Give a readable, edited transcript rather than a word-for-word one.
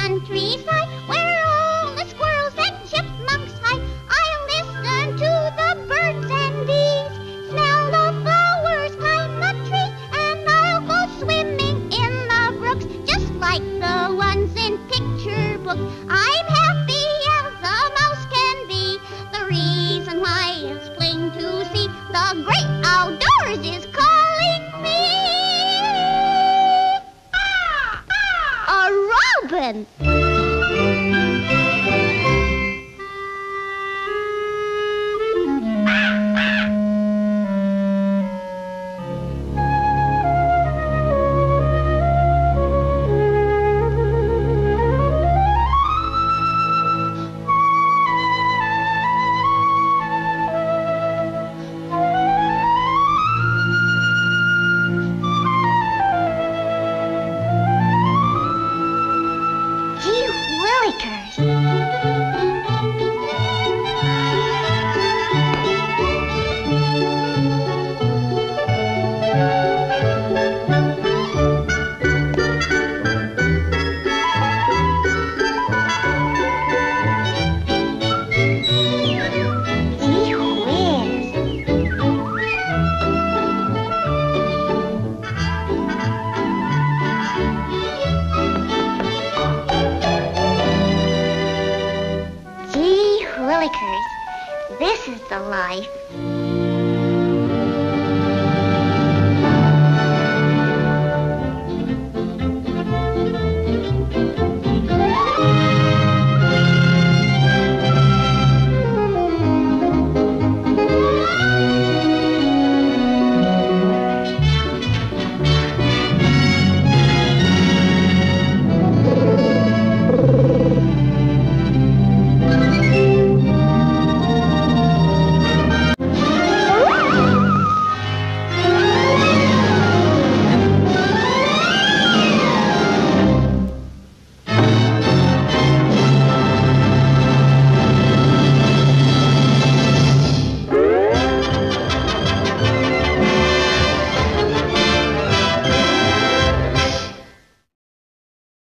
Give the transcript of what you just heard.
countryside where all the squirrels and chipmunks hide. I'll listen to the birds and bees, smell the flowers, climb the trees, and I'll go swimming in the brooks, just like the ones in picture books. I'm happy as a mouse can be. The reason why is plain to see. The great outdoors is calling me. A robin! Gee willikers! Gee whiz! Gee willikers, this is the life.